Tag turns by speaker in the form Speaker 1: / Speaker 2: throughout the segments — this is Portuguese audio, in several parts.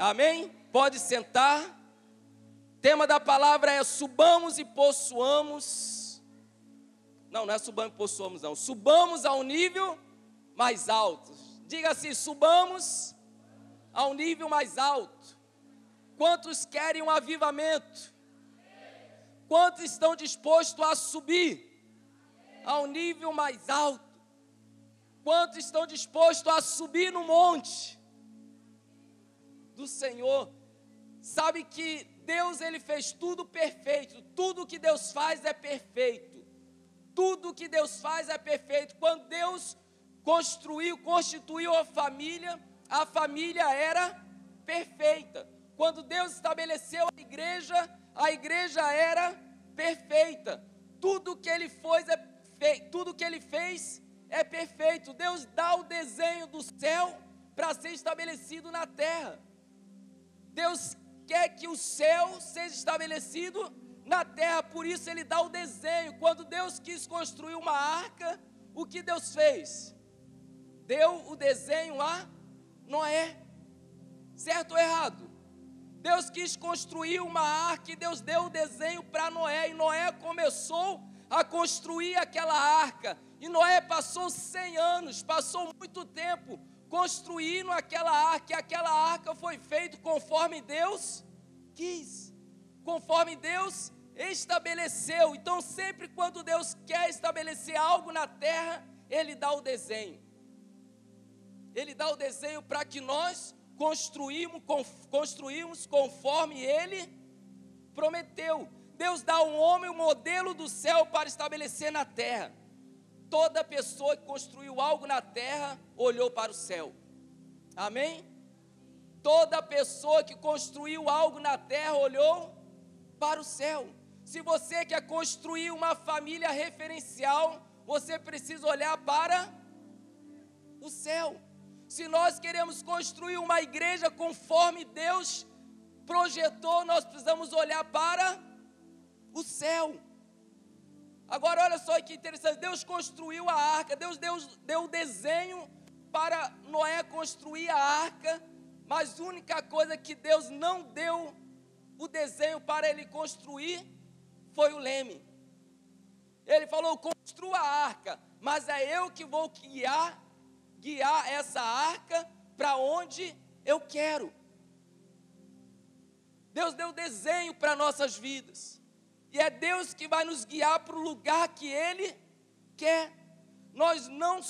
Speaker 1: Amém? Pode sentar. Tema da palavra é subamos e possuamos. Não é subamos e possuamos não. Subamos a um nível mais alto. Diga assim, subamos a um nível mais alto. Quantos querem um avivamento? Quantos estão dispostos a subir a um nível mais alto? Quantos estão dispostos a subir no monte do Senhor? Sabe que Deus, Ele fez tudo perfeito. Tudo que Deus faz é perfeito. Tudo que Deus faz é perfeito. Quando Deus constituiu a família era perfeita. Quando Deus estabeleceu a igreja era perfeita. Tudo que Ele fez é perfeito. Deus dá o desenho do céu para ser estabelecido na terra. Deus quer que o céu seja estabelecido na terra, por isso Ele dá o desenho. Quando Deus quis construir uma arca, o que Deus fez? Deu o desenho a Noé. Certo ou errado? Deus quis construir uma arca e Deus deu o desenho para Noé. E Noé começou a construir aquela arca. E Noé passou 100 anos, passou muito tempo construindo aquela arca. E aquela arca foi feita conforme Deus quis, conforme Deus estabeleceu. Então sempre quando Deus quer estabelecer algo na terra, Ele dá o desenho. Ele dá o desenho para que nós construímos conforme Ele prometeu. Deus dá ao homem o modelo do céu para estabelecer na terra. Toda pessoa que construiu algo na terra, olhou para o céu. Amém? Toda pessoa que construiu algo na terra, olhou para o céu. Se você quer construir uma família referencial, você precisa olhar para o céu. Se nós queremos construir uma igreja conforme Deus projetou, nós precisamos olhar para o céu. Agora olha só que interessante, Deus construiu a arca, Deus deu o desenho para Noé construir a arca, mas a única coisa que Deus não deu o desenho para ele construir foi o leme. Ele falou, construa a arca, mas é eu que vou guiar essa arca para onde eu quero. Deus deu desenho para nossas vidas, e é Deus que vai nos guiar para o lugar que Ele quer. Nós não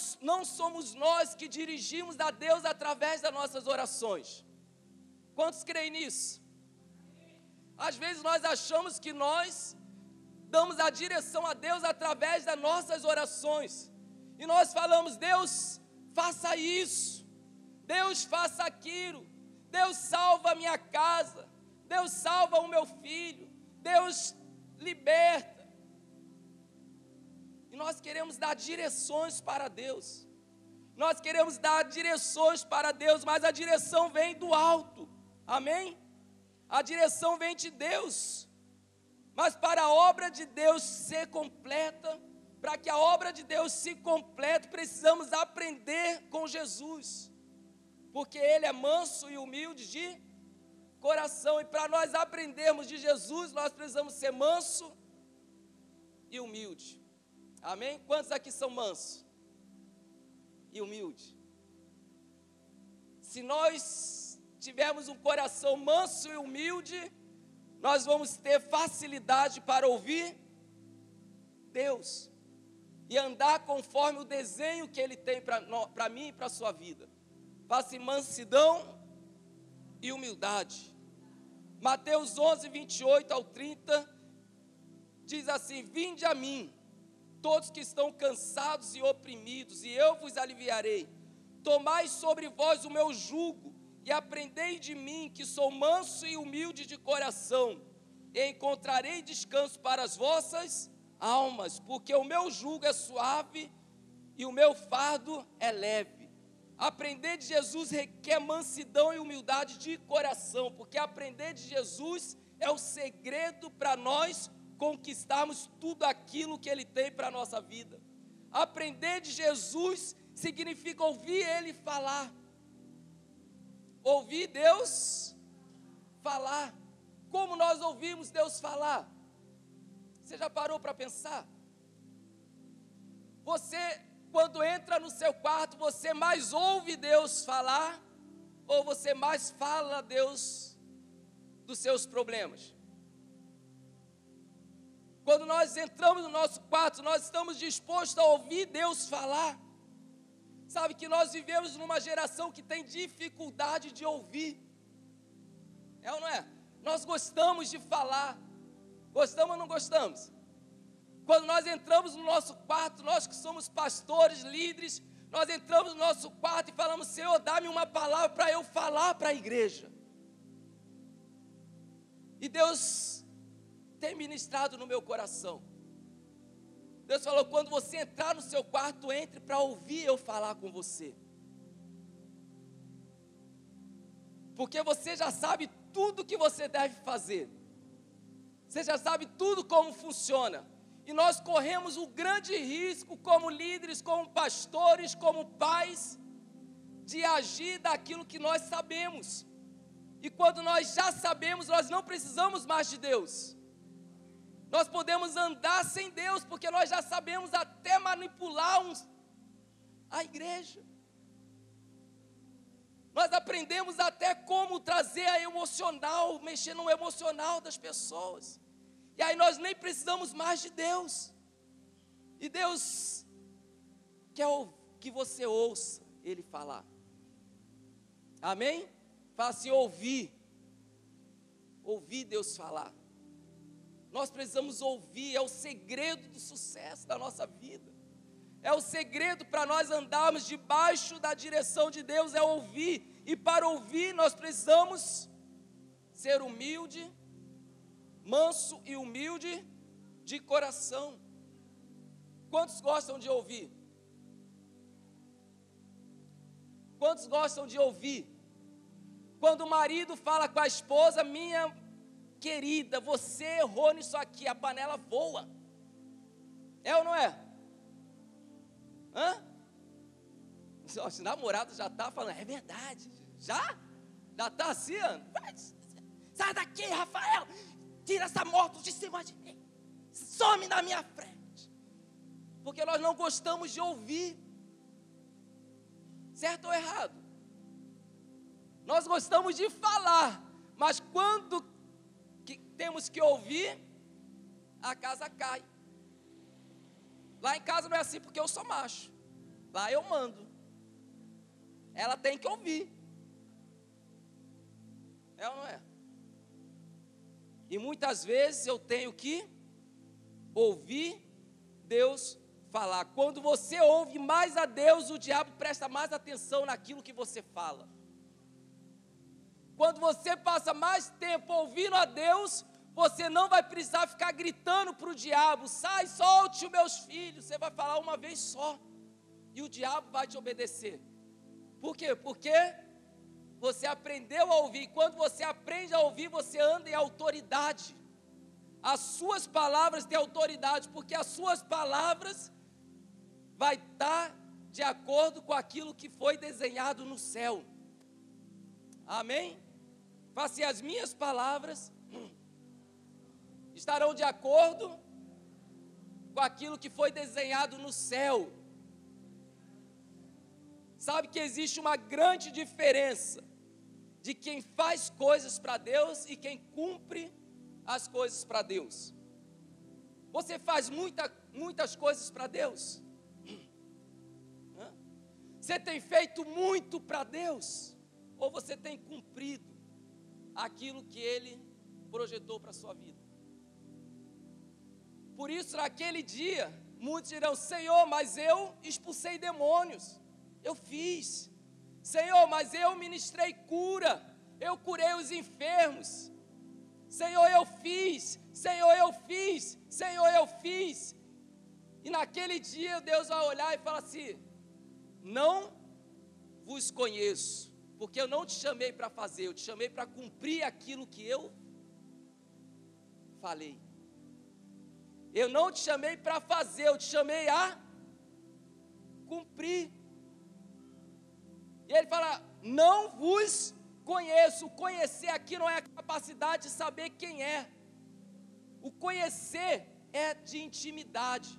Speaker 1: somos nós que dirigimos a Deus através das nossas orações. Quantos creem nisso? Às vezes nós achamos que nós damos a direção a Deus através das nossas orações, e nós falamos, Deus, faça isso, Deus faça aquilo, Deus salva a minha casa, Deus salva o meu filho, Deus liberta. E nós queremos dar direções para Deus, mas a direção vem do alto, amém? A direção vem de Deus, mas para a obra de Deus ser completa, para que a obra de Deus se complete, precisamos aprender com Jesus, porque Ele é manso e humilde de coração, e para nós aprendermos de Jesus, nós precisamos ser manso e humilde, amém? Quantos aqui são mansos e humildes? Se nós tivermos um coração manso e humilde, nós vamos ter facilidade para ouvir Deus e andar conforme o desenho que Ele tem para mim e para a sua vida. Faça mansidão e humildade. Mateus 11, 28 ao 30, diz assim, vinde a mim, todos que estão cansados e oprimidos, e eu vos aliviarei. Tomai sobre vós o meu jugo, e aprendei de mim, que sou manso e humilde de coração, e encontrarei descanso para as vossas almas, porque o meu jugo é suave e o meu fardo é leve. Aprender de Jesus requer mansidão e humildade de coração, porque aprender de Jesus é o segredo para nós conquistarmos tudo aquilo que Ele tem para a nossa vida. Aprender de Jesus significa ouvir Ele falar, ouvir Deus falar. Como nós ouvimos Deus falar? Você já parou para pensar? Você, quando entra no seu quarto, você mais ouve Deus falar, ou você mais fala a Deus dos seus problemas? Quando nós entramos no nosso quarto, nós estamos dispostos a ouvir Deus falar. Sabe que nós vivemos numa geração que tem dificuldade de ouvir. É ou não é? Nós gostamos de falar. Gostamos ou não gostamos? Quando nós entramos no nosso quarto, nós que somos pastores, líderes, nós entramos no nosso quarto e falamos: Senhor, dá-me uma palavra para eu falar para a igreja. E Deus tem ministrado no meu coração. Deus falou: quando você entrar no seu quarto, entre para ouvir eu falar com você. Porque você já sabe tudo que você deve fazer. Você já sabe tudo como funciona. E nós corremos um grande risco, como líderes, como pastores, como pais, de agir daquilo que nós sabemos. E quando nós já sabemos, nós não precisamos mais de Deus. Nós podemos andar sem Deus, porque nós já sabemos até manipular a igreja. Nós aprendemos até como trazer a emocional, mexer no emocional das pessoas. E aí nós nem precisamos mais de Deus. E Deus quer que você ouça Ele falar. Amém? Fala assim: ouvir. Ouvir Deus falar. Nós precisamos ouvir, é o segredo do sucesso da nossa vida. É o segredo para nós andarmos debaixo da direção de Deus, é ouvir. E para ouvir nós precisamos ser humilde, manso e humilde de coração. Quantos gostam de ouvir? Quantos gostam de ouvir? Quando o marido fala com a esposa: minha querida, você errou nisso aqui, a panela voa. É ou não é? Hã? O namorado já está falando: é verdade. Já? Já está assim? Sai daqui, Rafael. Tira essa moto de cima de mim. Some na minha frente. Porque nós não gostamos de ouvir. Certo ou errado? Nós gostamos de falar, mas quando temos que ouvir, a casa cai. Lá em casa não é assim, porque eu sou macho. Lá eu mando. Ela tem que ouvir. É ou não é? E muitas vezes eu tenho que ouvir Deus falar. Quando você ouve mais a Deus, o diabo presta mais atenção naquilo que você fala. Quando você passa mais tempo ouvindo a Deus, você não vai precisar ficar gritando para o diabo: sai, solte os meus filhos. Você vai falar uma vez só, e o diabo vai te obedecer. Por quê? Porque você aprendeu a ouvir. Quando você aprende a ouvir, você anda em autoridade. As suas palavras têm autoridade, porque as suas palavras vai estar de acordo com aquilo que foi desenhado no céu. Amém? Fala assim: as minhas palavras estarão de acordo com aquilo que foi desenhado no céu. Sabe que existe uma grande diferença de quem faz coisas para Deus e quem cumpre as coisas para Deus. Você faz muitas coisas para Deus? Você tem feito muito para Deus? Ou você tem cumprido aquilo que Ele projetou para a sua vida? Por isso, naquele dia, muitos dirão: Senhor, mas eu expulsei demônios. Eu fiz. Senhor, mas eu ministrei cura. Eu curei os enfermos. Senhor, eu fiz. Senhor, eu fiz. Senhor, eu fiz. E naquele dia Deus vai olhar e falar assim: não vos conheço, porque eu não te chamei para fazer, eu te chamei para cumprir aquilo que eu falei. Eu não te chamei para fazer, eu te chamei a cumprir. E Ele fala: não vos conheço. O conhecer aqui não é a capacidade de saber quem é. O conhecer é de intimidade.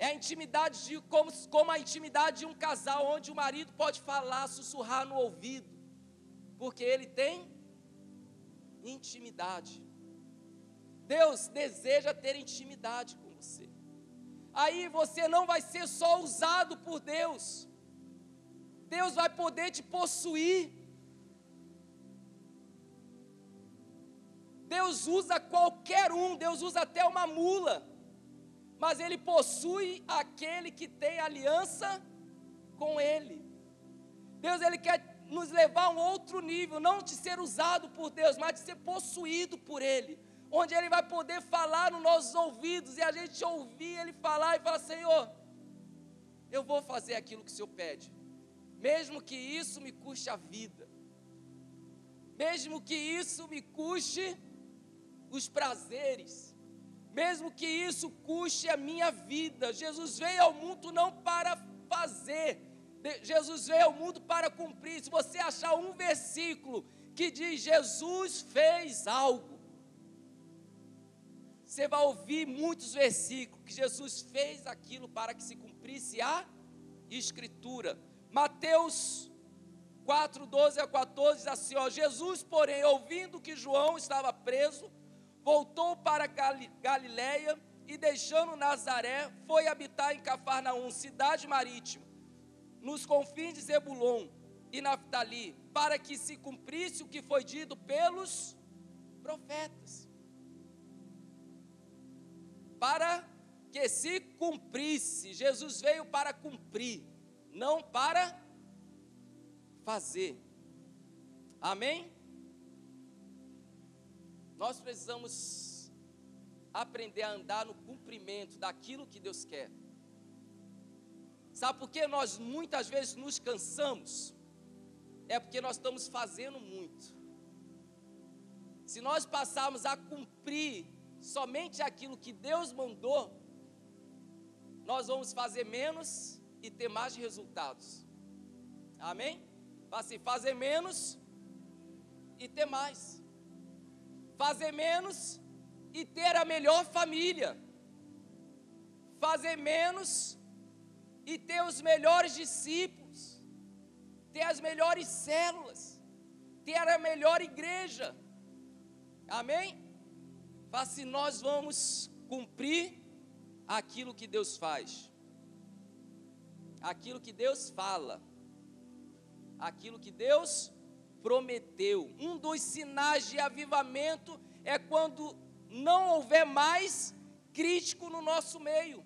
Speaker 1: É a intimidade como a intimidade de um casal, onde o marido pode falar, sussurrar no ouvido, porque ele tem intimidade. Deus deseja ter intimidade com você. Aí você não vai ser só usado por Deus. Deus vai poder te possuir. Deus usa qualquer um, Deus usa até uma mula, mas Ele possui aquele que tem aliança com Ele. Deus, Ele quer nos levar a um outro nível, não de ser usado por Deus, mas de ser possuído por Ele, onde Ele vai poder falar nos nossos ouvidos, e a gente ouvir Ele falar e falar: Senhor, eu vou fazer aquilo que o Senhor pede, mesmo que isso me custe a vida, mesmo que isso me custe os prazeres, mesmo que isso custe a minha vida. Jesus veio ao mundo não para fazer, Jesus veio ao mundo para cumprir. Se você achar um versículo que diz Jesus fez algo, você vai ouvir muitos versículos que Jesus fez aquilo para que se cumprisse a Escritura. Mateus 4:12-14 diz assim, Jesus, porém, ouvindo que João estava preso, voltou para Galiléia e, deixando Nazaré, foi habitar em Cafarnaum, cidade marítima, nos confins de Zebulon e Naftali, para que se cumprisse o que foi dito pelos profetas. Para que se cumprisse, Jesus veio para cumprir, não para fazer. Amém? Nós precisamos aprender a andar no cumprimento daquilo que Deus quer. Sabe por que nós muitas vezes nos cansamos? É porque nós estamos fazendo muito. Se nós passarmos a cumprir somente aquilo que Deus mandou, nós vamos fazer menos e ter mais resultados. Amém? Assim, fazer menos e ter mais. Fazer menos e ter a melhor família. Fazer menos e ter os melhores discípulos. Ter as melhores células. Ter a melhor igreja. Amém? Assim nós vamos cumprir aquilo que Deus faz. Aquilo que Deus fala. Aquilo que Deus prometeu. Um dos sinais de avivamento é quando não houver mais crítico no nosso meio.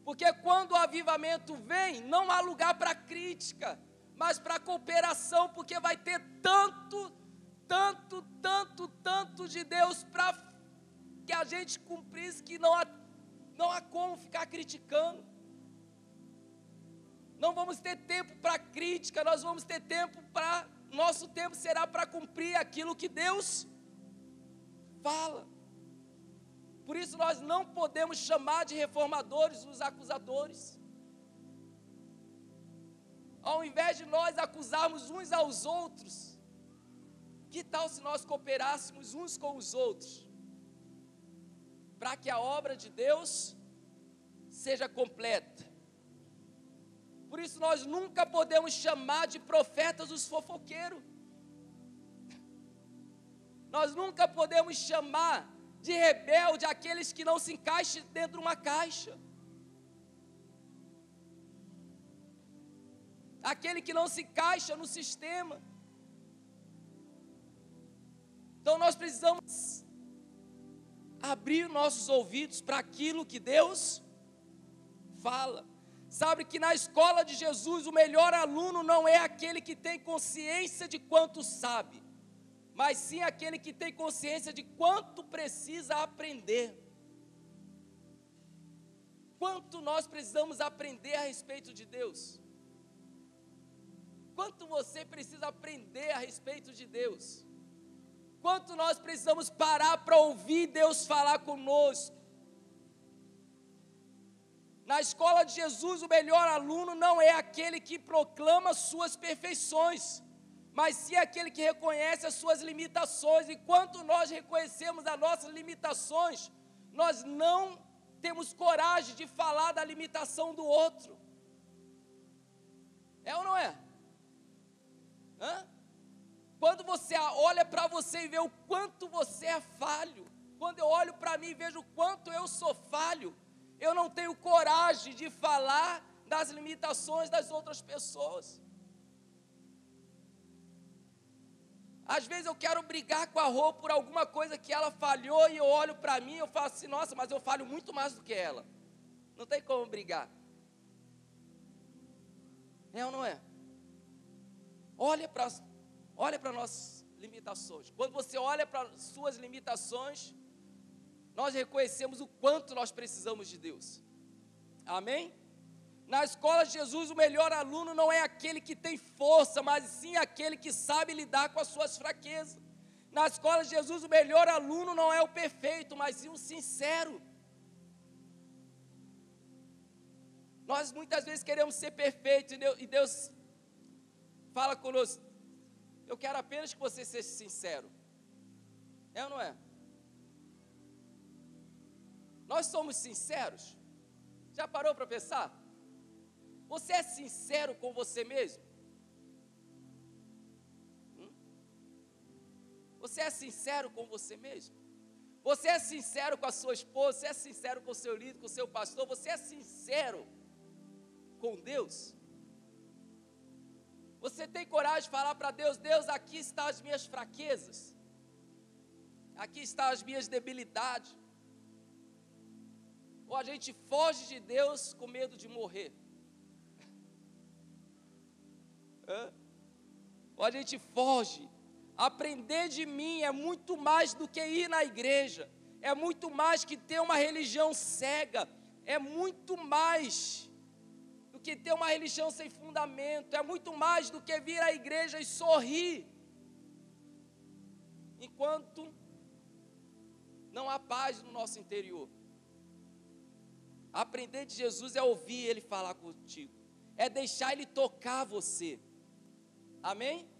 Speaker 1: Porque quando o avivamento vem, não há lugar para crítica, mas para cooperação, porque vai ter tanto de Deus para que a gente cumprisse, que não há como ficar criticando. Não vamos ter tempo para crítica, nós vamos ter tempo para, nosso tempo será para cumprir aquilo que Deus fala. Por isso nós não podemos chamar de reformadores os acusadores. Ao invés de nós acusarmos uns aos outros, que tal se nós cooperássemos uns com os outros, para que a obra de Deus seja completa? Por isso nós nunca podemos chamar de profetas os fofoqueiros. Nós nunca podemos chamar de rebelde aqueles que não se encaixam dentro de uma caixa. Aquele que não se encaixa no sistema. Então nós precisamos abrir nossos ouvidos para aquilo que Deus fala. Sabe que na escola de Jesus o melhor aluno não é aquele que tem consciência de quanto sabe, mas sim aquele que tem consciência de quanto precisa aprender. Quanto nós precisamos aprender a respeito de Deus? Quanto você precisa aprender a respeito de Deus? Quanto nós precisamos parar para ouvir Deus falar conosco? Na escola de Jesus, o melhor aluno não é aquele que proclama suas perfeições, mas sim aquele que reconhece as suas limitações. E quando nós reconhecemos as nossas limitações, nós não temos coragem de falar da limitação do outro. É ou não é? Quando você olha para você e vê o quanto você é falho, quando eu olho para mim e vejo o quanto eu sou falho, eu não tenho coragem de falar das limitações das outras pessoas. Às vezes eu quero brigar com a Rô por alguma coisa que ela falhou e eu olho para mim e eu falo assim, nossa, mas eu falho muito mais do que ela. Não tem como brigar. É ou não é? Olha para nossas limitações. Quando você olha para suas limitações, nós reconhecemos o quanto nós precisamos de Deus. Amém? Na escola de Jesus, o melhor aluno não é aquele que tem força, mas sim aquele que sabe lidar com as suas fraquezas. Na escola de Jesus, o melhor aluno não é o perfeito, mas sim o sincero. Nós muitas vezes queremos ser perfeitos e Deus fala conosco, eu quero apenas que você seja sincero. É ou não é? Nós somos sinceros? Já parou para pensar? Você é sincero com você mesmo? Você é sincero com você mesmo? Você é sincero com a sua esposa? Você é sincero com o seu líder, com o seu pastor? Você é sincero com Deus? Você tem coragem de falar para Deus, Deus, aqui estão as minhas fraquezas, aqui estão as minhas debilidades. Ou a gente foge de Deus com medo de morrer. Ou a gente foge. Aprender de mim é muito mais do que ir na igreja, é muito mais que ter uma religião cega, é muito mais do que ter uma religião sem fundamento, é muito mais do que vir à igreja e sorrir, enquanto não há paz no nosso interior. Aprender de Jesus é ouvir Ele falar contigo, é deixar Ele tocar você, amém?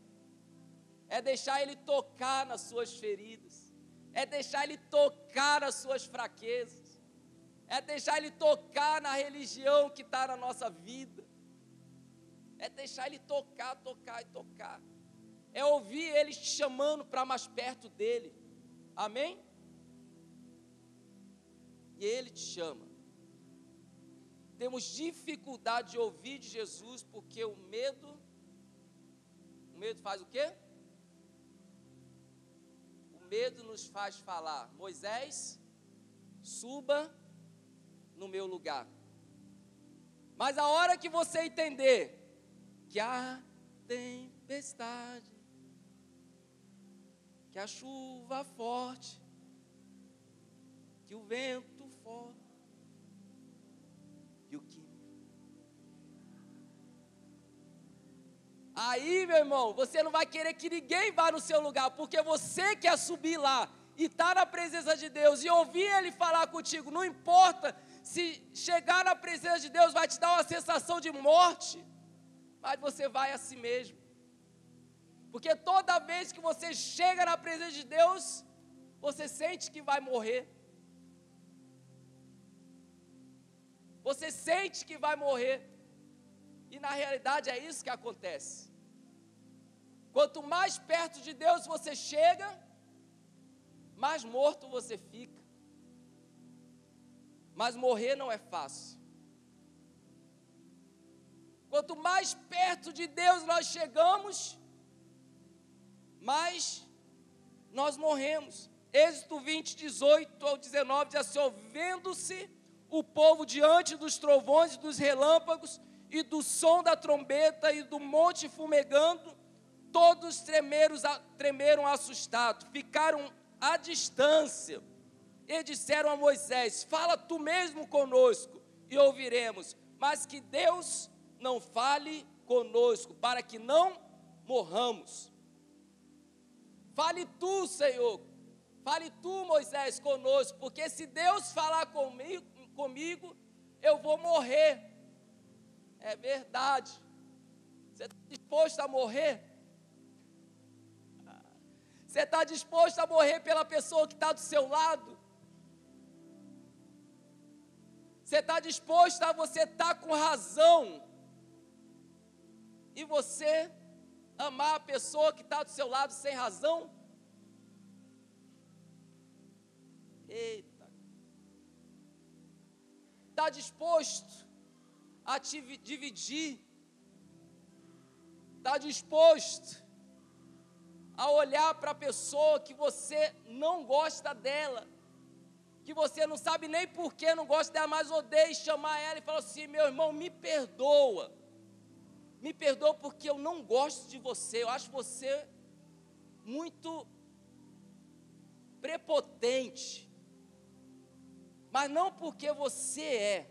Speaker 1: É deixar Ele tocar nas suas feridas, é deixar Ele tocar nas suas fraquezas, é deixar Ele tocar na religião que está na nossa vida, é deixar Ele tocar, tocar e tocar, é ouvir Ele te chamando para mais perto dEle, amém? E Ele te chama. Temos dificuldade de ouvir de Jesus porque o medo faz o quê? O medo nos faz falar, Moisés, suba no meu lugar. Mas a hora que você entender que a tempestade, que a chuva forte, que o vento forte, e o que? Aí, meu irmão, você não vai querer que ninguém vá no seu lugar, porque você quer subir lá e estar na presença de Deus e ouvir Ele falar contigo. Não importa se chegar na presença de Deus vai te dar uma sensação de morte, mas você vai a si mesmo. Porque toda vez que você chega na presença de Deus, você sente que vai morrer. Você sente que vai morrer. E na realidade é isso que acontece. Quanto mais perto de Deus você chega, mais morto você fica. Mas morrer não é fácil. Quanto mais perto de Deus nós chegamos, mais nós morremos. Êxodo 20, 18 ao 19 diz assim, vendo-se o povo diante dos trovões e dos relâmpagos e do som da trombeta e do monte fumegando, todos tremeram assustados, ficaram à distância e disseram a Moisés, fala tu mesmo conosco e ouviremos, mas que Deus não fale conosco, para que não morramos. Fale tu, Senhor, fale tu, Moisés, conosco, porque se Deus falar comigo, eu vou morrer. É verdade. Você está disposto a morrer? Você está disposto a morrer pela pessoa que está do seu lado? Você está disposto a você estar com razão e você amar a pessoa que está do seu lado sem razão? Eita! Está disposto a te dividir? Está disposto a olhar para a pessoa que você não gosta dela, que você não sabe nem por que não gosta dela, mas odeia, e chamar ela e falar assim: meu irmão, me perdoa porque eu não gosto de você, eu acho você muito prepotente, mas não porque você é,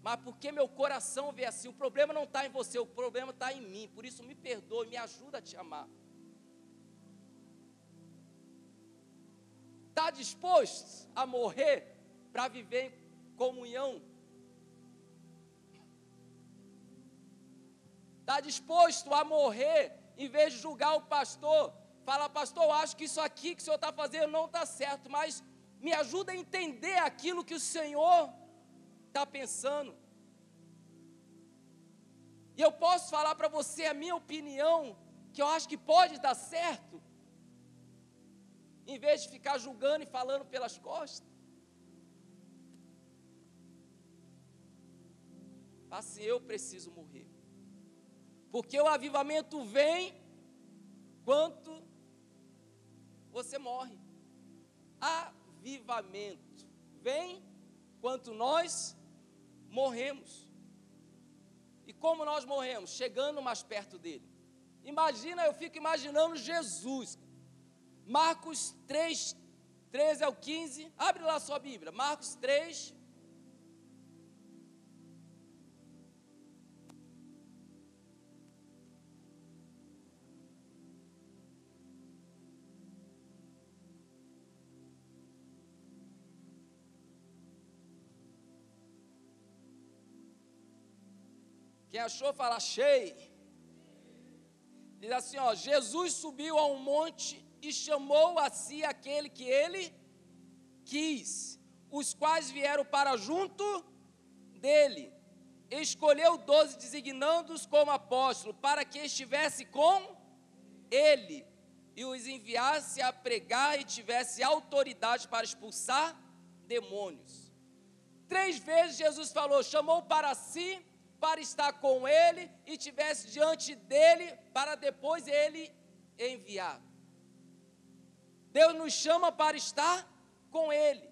Speaker 1: mas porque meu coração vê assim. O problema não está em você, o problema está em mim, por isso me perdoe, me ajuda a te amar. Está disposto a morrer para viver em comunhão? Está disposto a morrer, em vez de julgar o pastor, fala: pastor, eu acho que isso aqui que o senhor está fazendo não está certo, mas me ajuda a entender aquilo que o Senhor está pensando. E eu posso falar para você a minha opinião, que eu acho que pode dar certo, em vez de ficar julgando e falando pelas costas. Assim, eu preciso morrer, porque o avivamento vem quando você morre. Avivamento vem quando nós morremos. E como nós morremos? Chegando mais perto dele. Imagina, eu fico imaginando Jesus. Marcos 3, 13 ao 15, abre lá a sua Bíblia, Marcos 3, quem achou fala: achei. Diz assim, ó: Jesus subiu a um monte e chamou a si aquele que ele quis, os quais vieram para junto dele. Escolheu 12, designando-os como apóstolos, para que estivesse com ele e os enviasse a pregar e tivesse autoridade para expulsar demônios. 3 vezes Jesus falou, chamou para si, para estar com ele e tivesse diante dele, para depois ele enviar. Deus nos chama para estar com ele.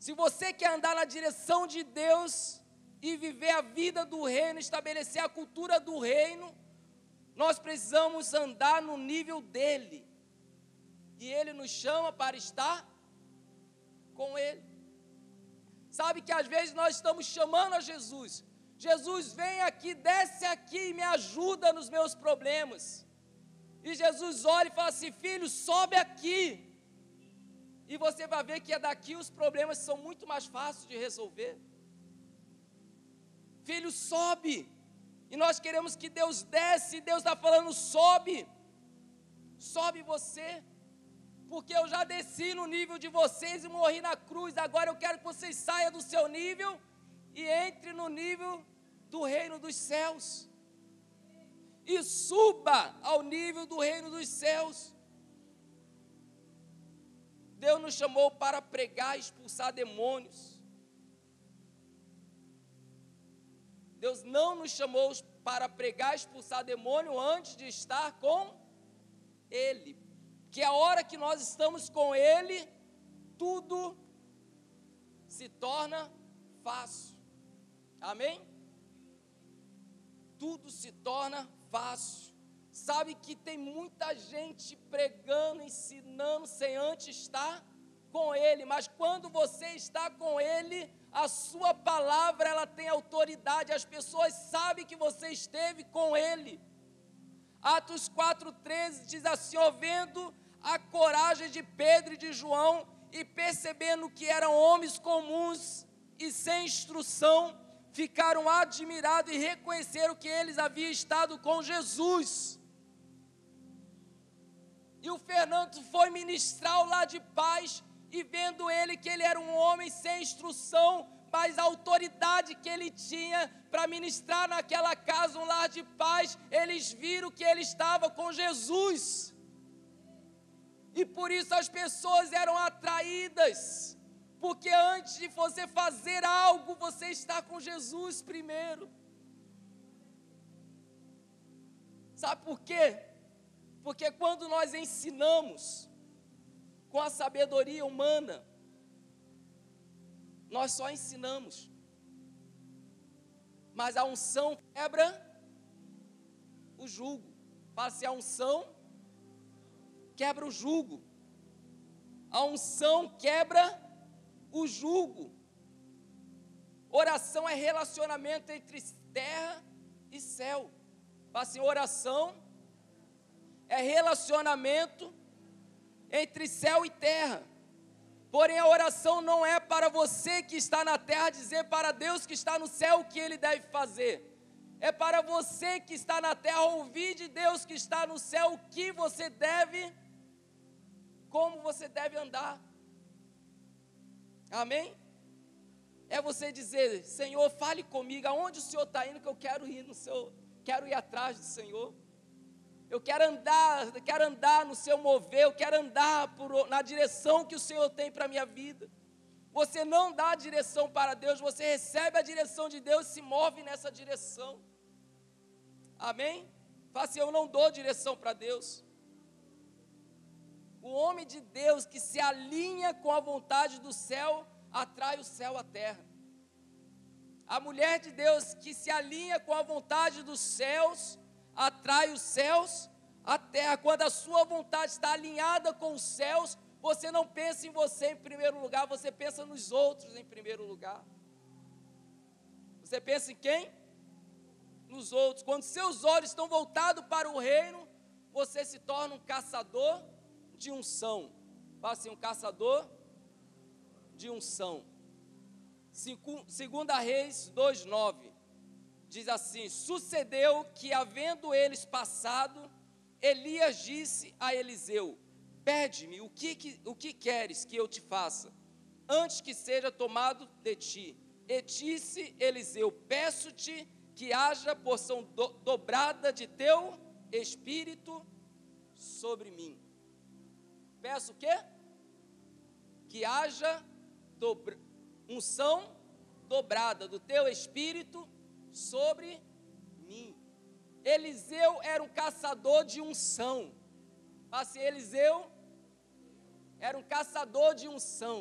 Speaker 1: Se você quer andar na direção de Deus e viver a vida do reino, estabelecer a cultura do reino, nós precisamos andar no nível dele. E ele nos chama para estar com ele. Sabe que às vezes nós estamos chamando a Jesus. Jesus, vem aqui, desce aqui e me ajuda nos meus problemas. E Jesus olha e fala assim, filho, sobe aqui. E você vai ver que é daqui os problemas são muito mais fáceis de resolver. Filho, sobe. E nós queremos que Deus desce, e Deus está falando, sobe. Sobe você. Porque eu já desci no nível de vocês e morri na cruz. Agora eu quero que vocês saiam do seu nível e entre no nível do reino dos céus. E suba ao nível do reino dos céus. Deus nos chamou para pregar e expulsar demônios. Deus não nos chamou para pregar e expulsar demônio antes de estar com Ele. Que a hora que nós estamos com Ele, tudo se torna fácil. Amém? Tudo se torna fácil. Sabe que tem muita gente pregando, ensinando, sem antes estar com Ele. Mas quando você está com Ele, a sua palavra, ela tem autoridade. As pessoas sabem que você esteve com Ele. Atos 4,13 diz assim, ó, vendo a coragem de Pedro e de João, e percebendo que eram homens comuns e sem instrução, ficaram admirados e reconheceram que eles haviam estado com Jesus. E o Fernando foi ministrar o lar de paz, e vendo ele que ele era um homem sem instrução, mas a autoridade que ele tinha para ministrar naquela casa, um lar de paz, eles viram que ele estava com Jesus. E por isso as pessoas eram atraídas, porque antes de você fazer algo, você está com Jesus primeiro. Sabe por quê? Porque quando nós ensinamos com a sabedoria humana, nós só ensinamos, mas a unção quebra o jugo. Fala assim, a unção quebra o jugo. A unção quebra o jugo. Oração é relacionamento entre terra e céu. Fala assim, oração é relacionamento entre céu e terra. Porém, a oração não é para você que está na terra dizer para Deus que está no céu o que Ele deve fazer. É para você que está na terra ouvir de Deus que está no céu o que você deve, como você deve andar. Amém? É você dizer, Senhor, fale comigo, aonde o Senhor está indo que eu quero ir no Senhor, quero ir atrás do Senhor. Eu quero andar no seu mover, eu quero andar na direção que o Senhor tem para a minha vida. Você não dá a direção para Deus, você recebe a direção de Deus e se move nessa direção. Amém? Fala assim, eu não dou direção para Deus. O homem de Deus que se alinha com a vontade do céu, atrai o céu à terra. A mulher de Deus que se alinha com a vontade dos céus, atrai os céus à terra. Quando a sua vontade está alinhada com os céus, você não pensa em você em primeiro lugar, você pensa nos outros em primeiro lugar. Você pensa em quem? Nos outros. Quando seus olhos estão voltados para o reino, você se torna um caçador de unção. Fala assim, um caçador de unção. 2 Reis 2:9 diz assim, sucedeu que havendo eles passado, Elias disse a Eliseu, pede-me o que queres que eu te faça, antes que seja tomado de ti. E disse Eliseu, peço-te que haja porção dobrada de teu espírito sobre mim. Peço o quê? Que haja unção dobrada do teu espírito sobre mim. Eliseu era um caçador de unção. Assim, Eliseu era um caçador de unção.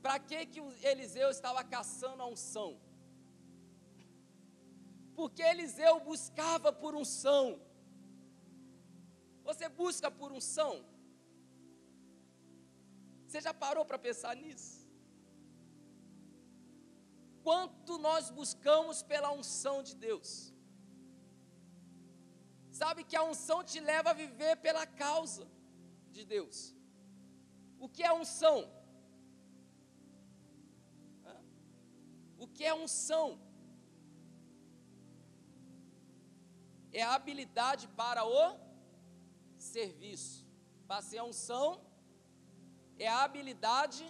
Speaker 1: Para que Eliseu estava caçando a unção? Porque Eliseu buscava por unção. Você busca por unção? Você já parou para pensar nisso? Quanto nós buscamos pela unção de Deus? Sabe que a unção te leva a viver pela causa de Deus. O que é unção? O que é unção? É a habilidade para o serviço. Passei a unção é a habilidade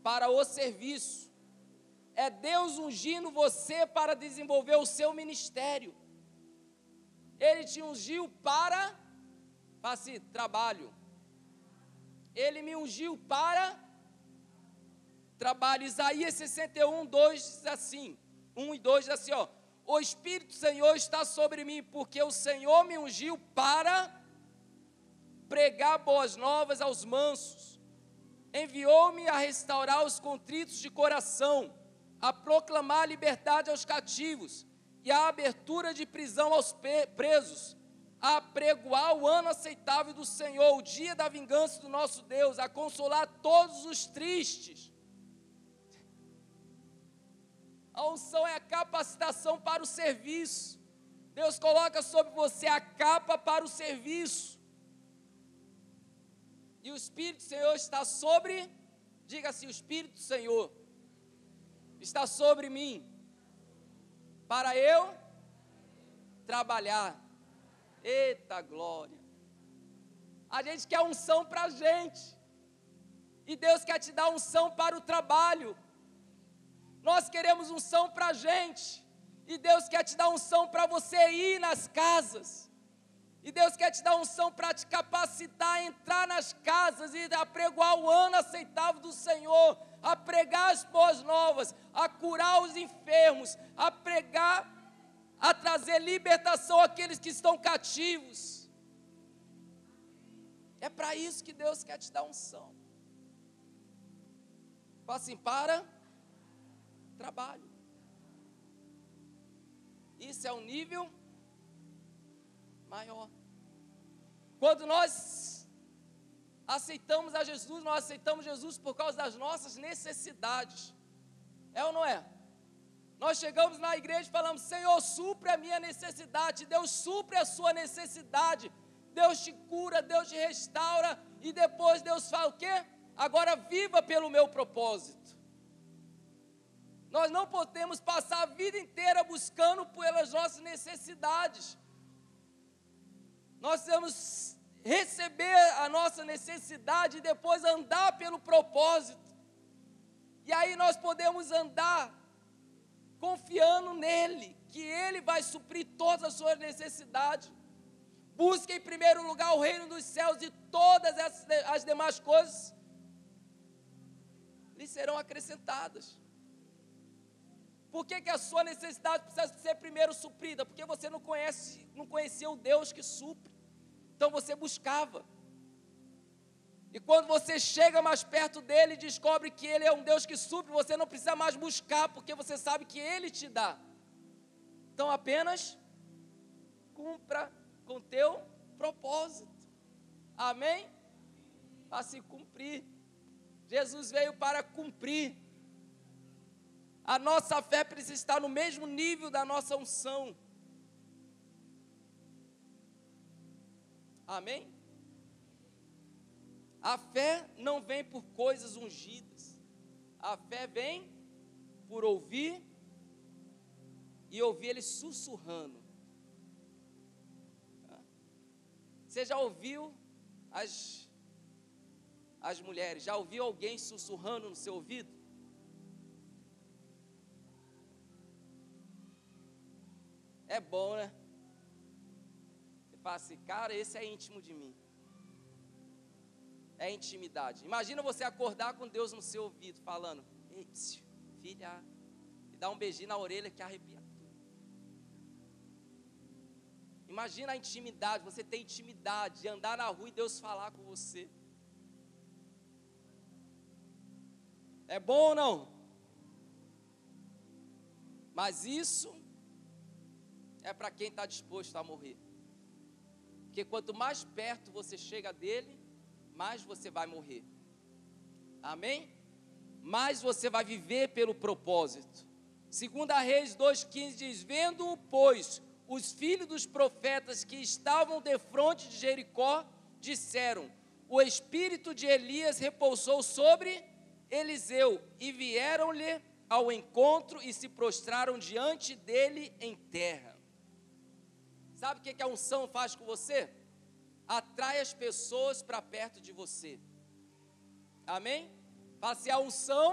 Speaker 1: para o serviço. É Deus ungindo você para desenvolver o seu ministério. Ele te ungiu para trabalho. Ele me ungiu para trabalho. Isaías 61:2 diz assim, 1 e 2 diz assim, ó, o Espírito do Senhor está sobre mim, porque o Senhor me ungiu para pregar boas novas aos mansos. Enviou-me a restaurar os contritos de coração, a proclamar a liberdade aos cativos e a abertura de prisão aos presos, a apregoar o ano aceitável do Senhor, o dia da vingança do nosso Deus, a consolar todos os tristes. A unção é a capacitação para o serviço. Deus coloca sobre você a capa para o serviço. E o Espírito do Senhor está sobre, diga assim, o Espírito do Senhor está sobre mim, para eu trabalhar. Eita glória! A gente quer unção para a gente, e Deus quer te dar unção para o trabalho. Nós queremos unção para a gente, e Deus quer te dar unção para você ir nas casas, e Deus quer te dar unção para te capacitar a entrar nas casas e apregoar o ano aceitável do Senhor, a pregar as boas novas, a curar os enfermos, a pregar, a trazer libertação àqueles que estão cativos. É para isso que Deus quer te dar unção. Fala assim, para trabalho. Isso é um nível maior. Quando nós aceitamos a Jesus, nós aceitamos Jesus por causa das nossas necessidades. É ou não é? Nós chegamos na igreja e falamos, Senhor, supre a minha necessidade. Deus supre a sua necessidade. Deus te cura, Deus te restaura, e depois Deus fala o quê? Agora viva pelo meu propósito. Nós não podemos passar a vida inteira buscando pelas nossas necessidades. Nós temos receber a nossa necessidade e depois andar pelo propósito. E aí nós podemos andar confiando nele, que ele vai suprir todas as suas necessidades. Busque em primeiro lugar o reino dos céus, e todas as demais coisas lhe serão acrescentadas. Por que a sua necessidade precisa ser primeiro suprida? Porque você não conhecia o Deus que supre. Então você buscava. E quando você chega mais perto dele e descobre que ele é um Deus que supre, você não precisa mais buscar, porque você sabe que ele te dá. Então apenas cumpra com teu propósito. Amém? Para se cumprir. Jesus veio para cumprir. A nossa fé precisa estar no mesmo nível da nossa unção. Amém? A fé não vem por coisas ungidas. A fé vem por ouvir, e ouvir ele sussurrando. Você já ouviu as mulheres, já ouviu alguém sussurrando no seu ouvido? É bom, né? Você fala assim, cara, esse é íntimo de mim. É intimidade. Imagina você acordar com Deus no seu ouvido, falando, ei, filha, e dá um beijinho na orelha que arrepia tudo. Imagina a intimidade, você tem intimidade de andar na rua e Deus falar com você. É bom ou não? Mas isso é para quem está disposto a morrer. Porque quanto mais perto você chega dele, mais você vai morrer. Amém? Mais você vai viver pelo propósito. 2 Reis 2,15 diz, vendo-o, pois, os filhos dos profetas que estavam defronte de Jericó, disseram, o espírito de Elias repousou sobre Eliseu, e vieram-lhe ao encontro e se prostraram diante dele em terra. Sabe o que a unção faz com você? Atrai as pessoas para perto de você. Amém? Fala assim, a unção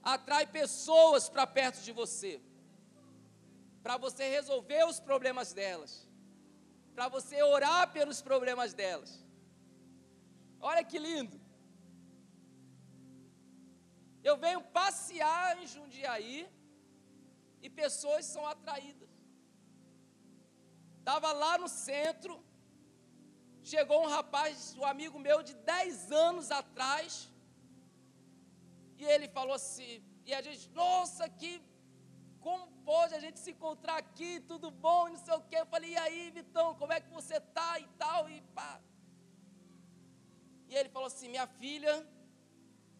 Speaker 1: atrai pessoas para perto de você, para você resolver os problemas delas, para você orar pelos problemas delas. Olha que lindo. Eu venho passear em Jundiaí e pessoas são atraídas. Estava lá no centro, chegou um rapaz, um amigo meu de 10 anos atrás, e ele falou assim, e a gente, nossa, como pode a gente se encontrar aqui, tudo bom, e não sei o quê. Eu falei, e aí, Vitão, como é que você está e tal, e pá. E ele falou assim, minha filha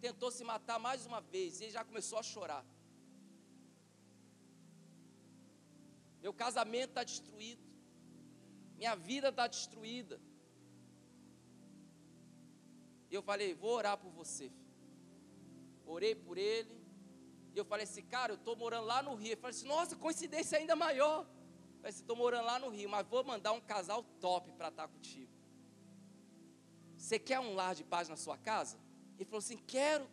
Speaker 1: tentou se matar mais uma vez, e ele já começou a chorar. Meu casamento está destruído, minha vida está destruída. E eu falei, vou orar por você. Orei por ele. E eu falei assim, cara, eu estou morando lá no Rio. Ele falou assim, nossa, coincidência ainda maior. Falei assim, estou morando lá no Rio, mas vou mandar um casal top para estar contigo. Você quer um lar de paz na sua casa? Ele falou assim, quero.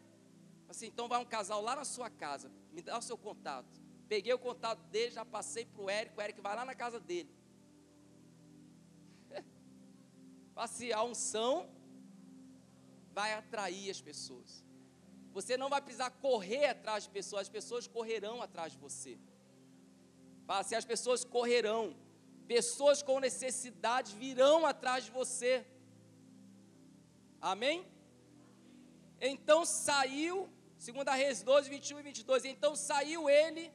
Speaker 1: Assim, então vai um casal lá na sua casa, me dá o seu contato. Peguei o contato dele, já passei para o Eric vai lá na casa dele. Assim, a unção vai atrair as pessoas. Você não vai precisar correr atrás de pessoas, as pessoas correrão atrás de você. Assim, as pessoas correrão, pessoas com necessidade virão atrás de você. Amém? Então saiu, 2 Reis 12, 21 e 22, então saiu ele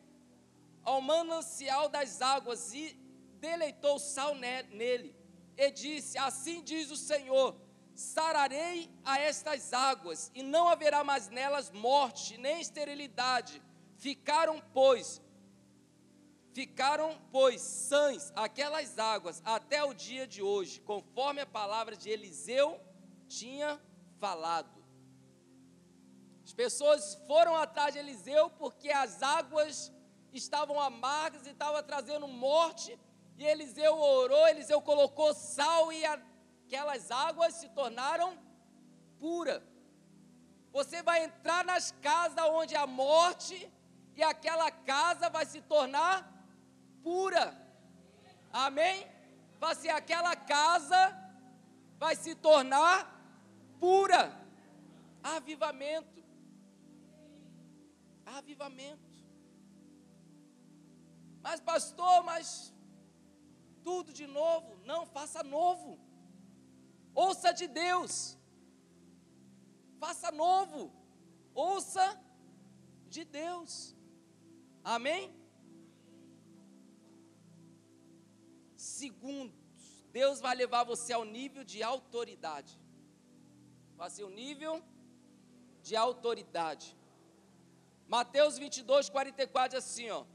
Speaker 1: ao manancial das águas e deleitou sal nele, e disse, assim diz o Senhor, sararei a estas águas, e não haverá mais nelas morte, nem esterilidade, ficaram, pois, sãs aquelas águas, até o dia de hoje, conforme a palavra de Eliseu tinha falado. As pessoas foram atrás de Eliseu porque as águas estavam amargas e estavam trazendo morte, e Eliseu orou, Eliseu colocou sal e aquelas águas se tornaram puras. Você vai entrar nas casas onde há morte e aquela casa vai se tornar pura. Amém? Vai ser aquela casa vai se tornar pura. Avivamento. Avivamento. Mas pastor, tudo de novo. Não, faça novo. Ouça de Deus. Faça novo. Ouça de Deus. Amém? Segundo, Deus vai levar você ao nível de autoridade. Vai ser o nível de autoridade. Mateus 22, 44 diz assim, ó.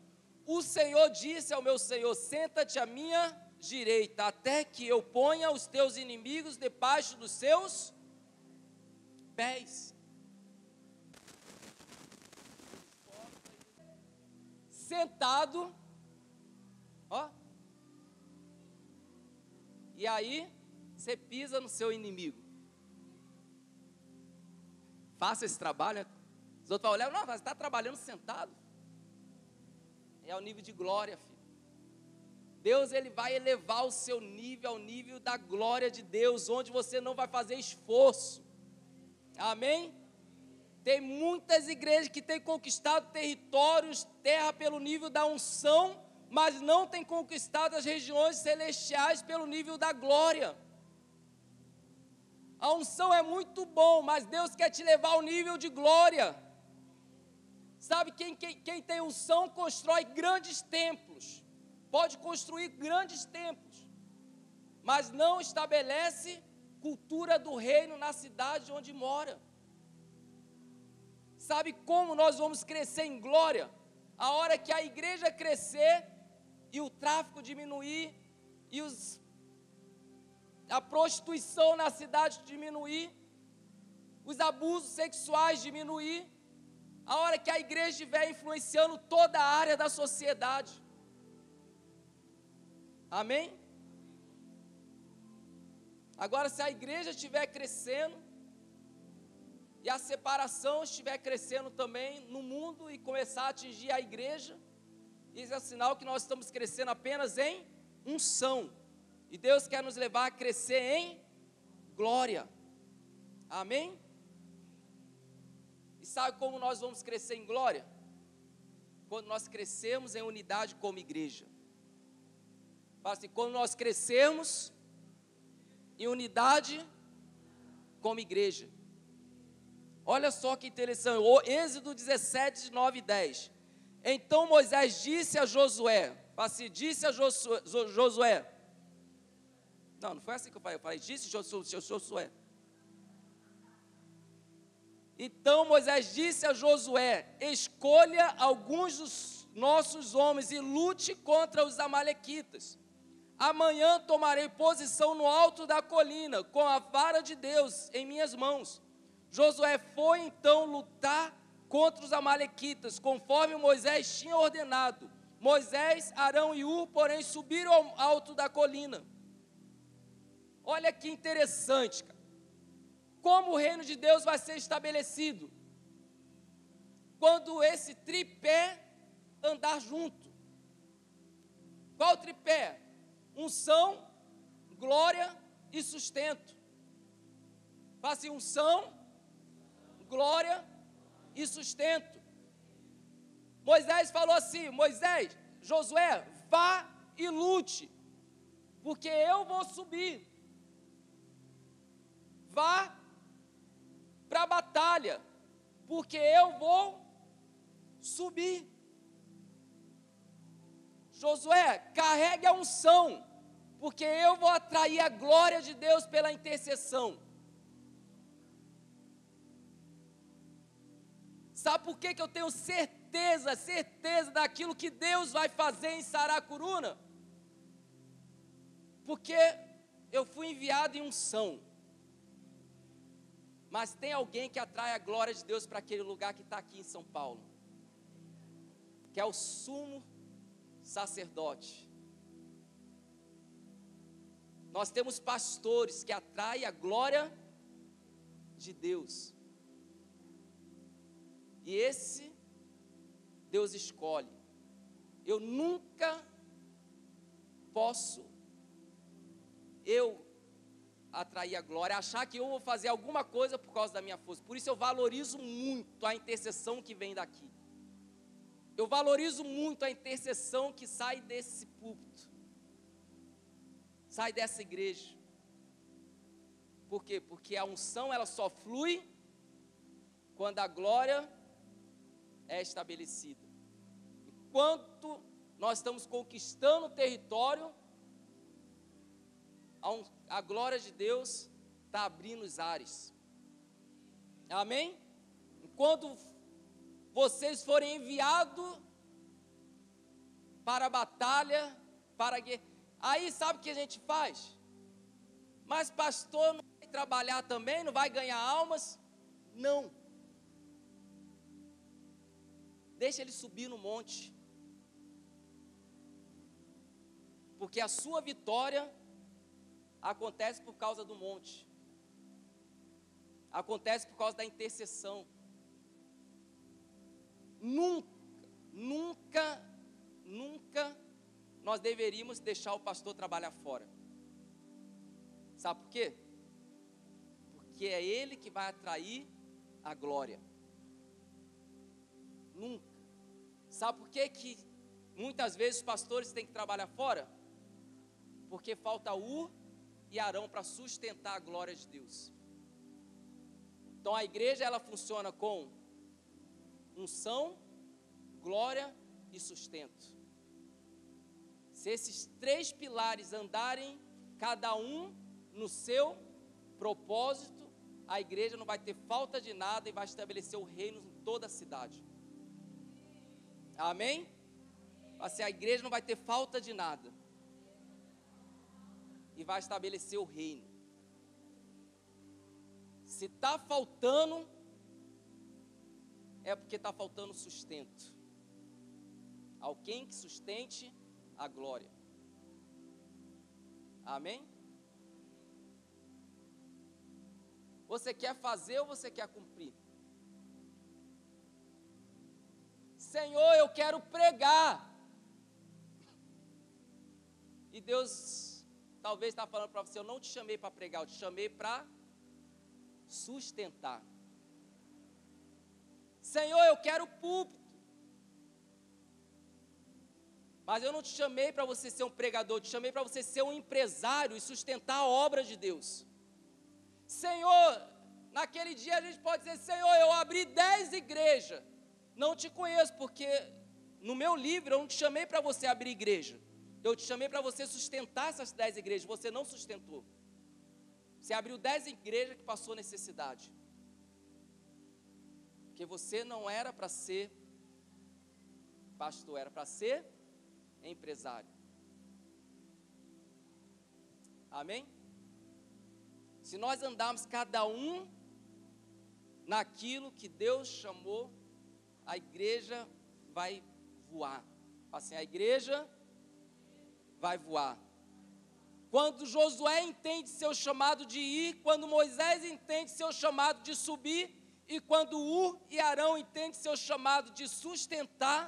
Speaker 1: O Senhor disse ao meu Senhor, senta-te à minha direita, até que eu ponha os teus inimigos debaixo dos seus pés. Sentado, ó. E aí, você pisa no seu inimigo. Faça esse trabalho, né? Os outros vão olhar, não, você está trabalhando sentado. É o nível de glória, filho. Deus, Ele vai elevar o seu nível ao nível da glória de Deus, onde você não vai fazer esforço. Amém? Tem muitas igrejas que têm conquistado territórios, terra pelo nível da unção, mas não têm conquistado as regiões celestiais pelo nível da glória. A unção é muito bom, mas Deus quer te levar ao nível de glória. Sabe, quem tem unção constrói grandes templos, pode construir grandes templos, mas não estabelece cultura do reino na cidade onde mora. Sabe como nós vamos crescer em glória? A hora que a igreja crescer e o tráfico diminuir e a prostituição na cidade diminuir, os abusos sexuais diminuir, a hora que a igreja estiver influenciando toda a área da sociedade. Amém? Agora, se a igreja estiver crescendo e a separação estiver crescendo também no mundo e começar a atingir a igreja, isso é sinal que nós estamos crescendo apenas em unção. E Deus quer nos levar a crescer em glória. Amém? E sabe como nós vamos crescer em glória? Quando nós crescermos em unidade como igreja. Fala assim, quando nós crescermos em unidade como igreja. Olha só que interessante, o Êxodo 17, 9 e 10. Então Moisés disse a Josué, fala assim, disse a Josué. Não foi assim que eu falei disse Josué. Então Moisés disse a Josué, escolha alguns dos nossos homens e lute contra os amalequitas. Amanhã tomarei posição no alto da colina, com a vara de Deus em minhas mãos. Josué foi então lutar contra os amalequitas, conforme Moisés tinha ordenado. Moisés, Arão e Hur, porém, subiram ao alto da colina. Olha que interessante, cara. Como o reino de Deus vai ser estabelecido? Quando esse tripé andar junto. Qual o tripé? Unção, glória e sustento. Fala assim, unção, glória e sustento. Moisés falou assim, Josué, vá e lute, porque eu vou subir. Vá para a batalha, porque eu vou subir. Josué, carregue a unção, porque eu vou atrair a glória de Deus pela intercessão. Sabe por que eu tenho certeza daquilo que Deus vai fazer em Saracuruna? Porque eu fui enviado em unção. Mas tem alguém que atrai a glória de Deus para aquele lugar que está aqui em São Paulo, que é o sumo sacerdote. Nós temos pastores que atraem a glória de Deus. E esse Deus escolhe. Eu nunca posso atrair a glória, achar que eu vou fazer alguma coisa por causa da minha força. Por isso eu valorizo muito a intercessão que vem daqui. Eu valorizo muito a intercessão que sai desse púlpito, sai dessa igreja. Por quê? Porque a unção ela só flui quando a glória é estabelecida. Enquanto nós estamos conquistando o território, a glória de Deus está abrindo os ares. Amém? Enquanto vocês forem enviados para a batalha, para a guerra, aí sabe o que a gente faz? Mas pastor, não vai trabalhar também, não vai ganhar almas? Não. Deixa ele subir no monte. Porque a sua vitória acontece por causa do monte. Acontece por causa da intercessão. Nunca nós deveríamos deixar o pastor trabalhar fora. Sabe por quê? Porque é ele que vai atrair a glória. Nunca. Sabe por que muitas vezes os pastores têm que trabalhar fora? Porque falta Hur e Arão para sustentar a glória de Deus. Então a igreja ela funciona com unção, glória e sustento. Se esses três pilares andarem cada um no seu propósito, a igreja não vai ter falta de nada e vai estabelecer o reino em toda a cidade. Amém? Assim, a igreja não vai ter falta de nada e vai estabelecer o reino. Se está faltando, é porque está faltando sustento. Alguém que sustente a glória. Amém? Você quer fazer ou você quer cumprir? Senhor, eu quero pregar. E Deus talvez está falando para você, eu não te chamei para pregar, eu te chamei para sustentar. Senhor, eu quero púlpito. Mas eu não te chamei para você ser um pregador, eu te chamei para você ser um empresário e sustentar a obra de Deus. Senhor, naquele dia a gente pode dizer, Senhor, eu abri 10 igrejas. Não te conheço, porque no meu livro eu não te chamei para você abrir igreja. Eu te chamei para você sustentar essas 10 igrejas, você não sustentou. Você abriu 10 igrejas que passou necessidade. Porque você não era para ser pastor, era para ser empresário. Amém? Se nós andarmos cada um naquilo que Deus chamou, a igreja vai voar. Assim, a igreja vai voar. Quando Josué entende seu chamado de ir, quando Moisés entende seu chamado de subir, e quando Ur e Arão entendem seu chamado de sustentar,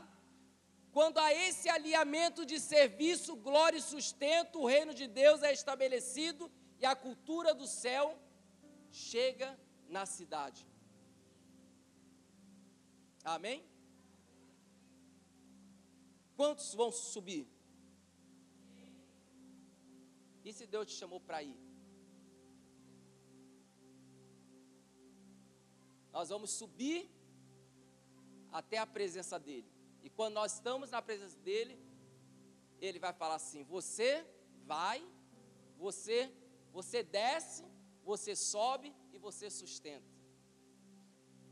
Speaker 1: quando há esse alinhamento de serviço, glória e sustento, o reino de Deus é estabelecido e a cultura do céu chega na cidade. Amém? Quantos vão subir? E se Deus te chamou para ir? Nós vamos subir até a presença dEle. E quando nós estamos na presença dEle, Ele vai falar assim: você vai, você desce, você sobe e você sustenta.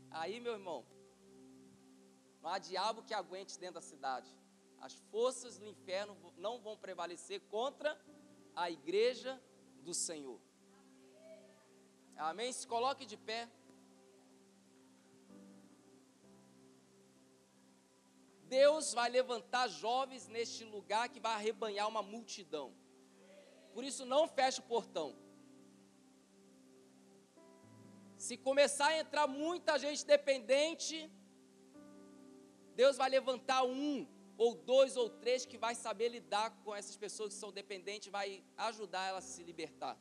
Speaker 1: Aí, meu irmão, não há diabo que aguente dentro da cidade. As forças do inferno não vão prevalecer contra a igreja do Senhor. Amém? Se coloque de pé. Deus vai levantar jovens neste lugar que vai arrebanhar uma multidão. Por isso não feche o portão. Se começar a entrar muita gente dependente, Deus vai levantar um, ou dois, ou três que vai saber lidar com essas pessoas que são dependentes, vai ajudar elas a se libertar.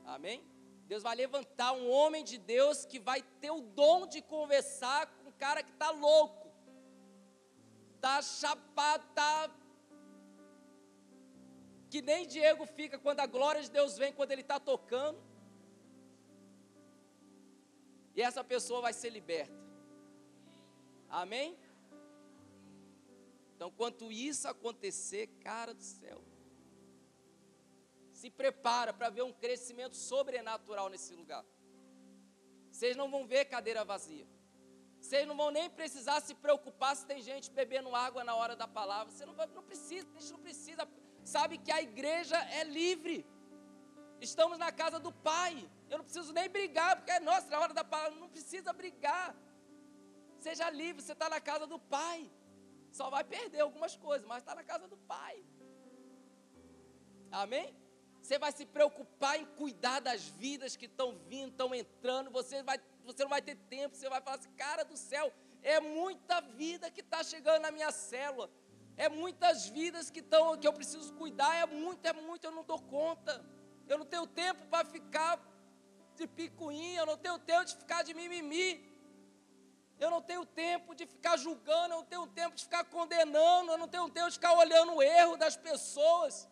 Speaker 1: Amém? Deus vai levantar um homem de Deus que vai ter o dom de conversar com um cara que está louco, está chapado, que nem Diego fica quando a glória de Deus vem, quando ele está tocando. E essa pessoa vai ser liberta. Amém? Então, quanto isso acontecer, cara do céu, se prepara para ver um crescimento sobrenatural nesse lugar. Vocês não vão ver cadeira vazia. Vocês não vão nem precisar se preocupar se tem gente bebendo água na hora da palavra. Você não precisa, a gente não precisa. Sabe que a igreja é livre. Estamos na casa do Pai. Eu não preciso nem brigar, porque, nossa, na hora da palavra, não precisa brigar. Seja livre, você está na casa do Pai. Só vai perder algumas coisas, mas está na casa do Pai. Amém? Você vai se preocupar em cuidar das vidas que estão vindo, estão entrando. Você não vai ter tempo, você vai falar assim: cara do céu, é muita vida que está chegando na minha célula. É muitas vidas que eu preciso cuidar, é muito, eu não dou conta. Eu não tenho tempo para ficar de picuinha, eu não tenho tempo de ficar de mimimi. Eu não tenho tempo de ficar julgando, eu não tenho tempo de ficar condenando, eu não tenho tempo de ficar olhando o erro das pessoas.